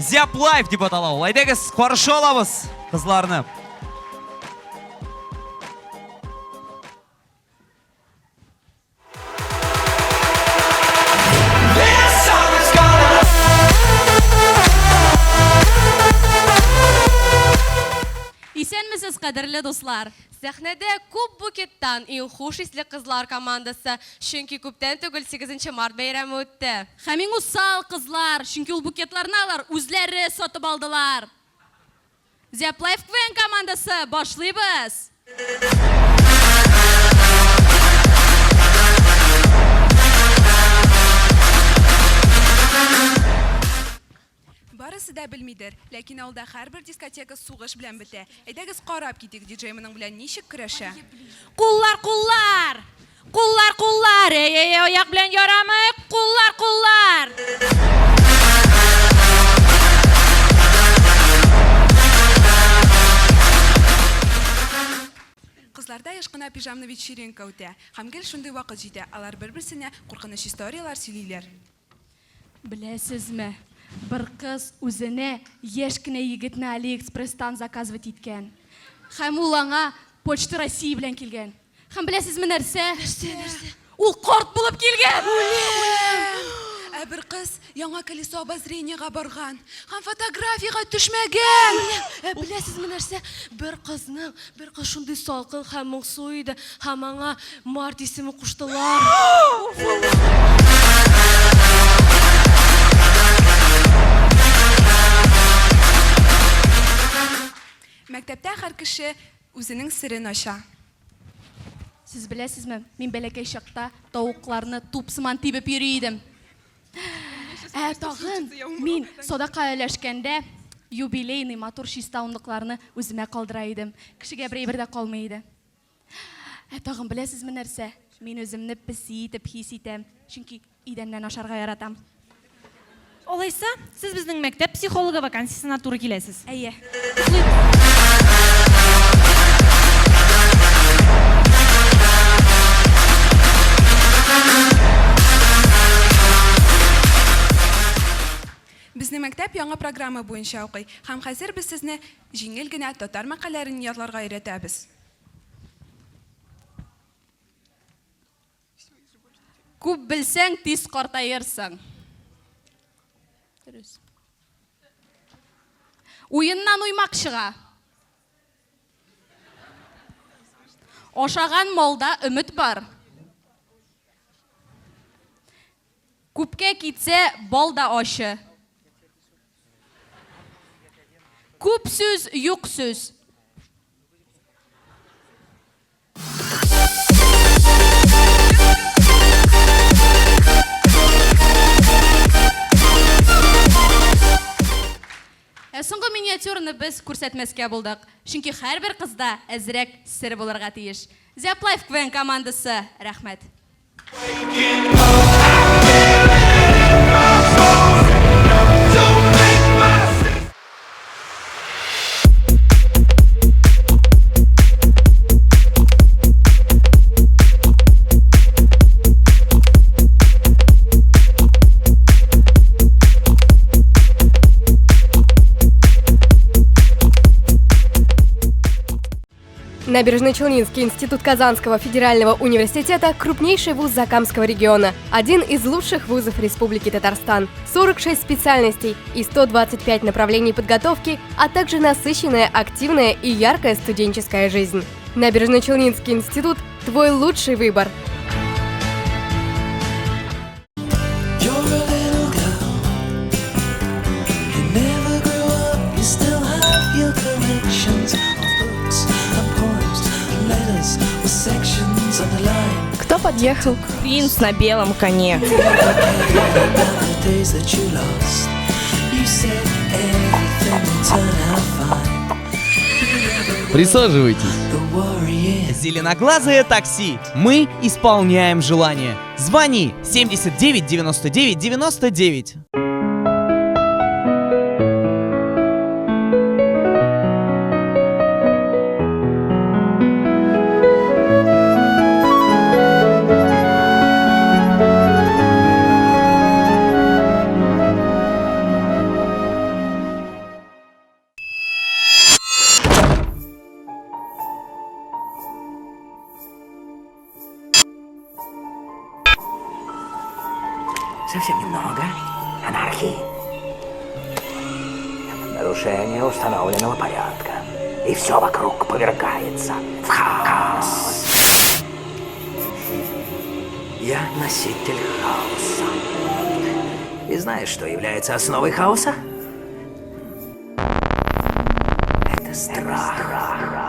Zap Life деп аталау. Айдагыз, қаршы оламыз қызларны. Исәнмесез, қадірлі достар. Сәхнәдә күп букеттан иң хуш исле кызлар командасы, чөнки күптән түгел 8 март бәйрәме үтте. Һәм иң усал кызлар, чөнки ул букетларны алар үзләре сатып алдылар. Zap Life КВН командасы, башлыйбыз. Барысы да белмидер, ләкин алда һәрбер дискотека сугыш белән бетә. Әйдәгез карап китик, диджей моның белән ничек көрәшә. Куллар, куллар! Куллар, куллар! Эй, аяк белән ярамый! Куллар, куллар! Кызларда еш кына пижамны вечеринка үтә. Һәм гел шундый вакыт җитә, алар бер-берсенә куркыныч историялар сөйлиләр. Беләсезме? Бер кыз үзенә яшь кенә егетне AliExpress'тан заказывать иткән. Һәм ул аңа Почта Россия белән килгән. Һәм беләсезме нәрсә? Нәрсә? Ул карт булып килгән. Ә бер кыз яңа колесо обозрениега барган, һәм фотографиягә төшмәгән. Беләсезме нәрсә? Бер кыз шундый салкын һәм моңсу иде, һәм аңа Март исеме куштылар. Мәктәптә һәр кеше үзенең сирен ача. Сез беләсезме? Мин бәләкәй чакта тавыкларны тупсыман тибеп йөри идем. Тагын мин садака өләшкәндә юбилейный матур чистаунлыкларны үземә калдыра идем. Кешегә бер дә калмый иде. Тагын беләсезме нәрсә? Мин үземне песи итеп хис итәм, чөнки идәннән ашарга яратам. Олайса, сіз біздің мәктәп психологы вакансиясына туры келесіз. Әйе. Безнең мәктәп яңа программа буенча укый, һәм хәзер без сезне җиңел генә татар мәкаләләрен язларга өйрәтәбез. Күп белсәң, тиз картаерсың. Уеннан уймак чыга. Ашаган малда өмет бар. Күпкә китсә, бал да ашы. Күп сүз, юк сүз. Соңгы миниатюраны без күрсәтмәскә булдык. Чөнки һәрбер кызда әзрәк сер булырга тиеш. Zap Life КВН командасы, рәхмәт. Набережно-Челнинский институт Казанского федерального университета – крупнейший вуз Закамского региона. Один из лучших вузов Республики Татарстан. 46 специальностей и 125 направлений подготовки, а также насыщенная, активная и яркая студенческая жизнь. Набережно-Челнинский институт – твой лучший выбор. Кто подъехал? Принц на белом коне. Присаживайтесь. Зеленоглазое такси. Мы исполняем желание. Звони 79 99 99. Совсем немного анархии. Нарушение установленного порядка. И все вокруг повергается в хаос. Я носитель хаоса. И знаешь, что является основой хаоса? Это страх.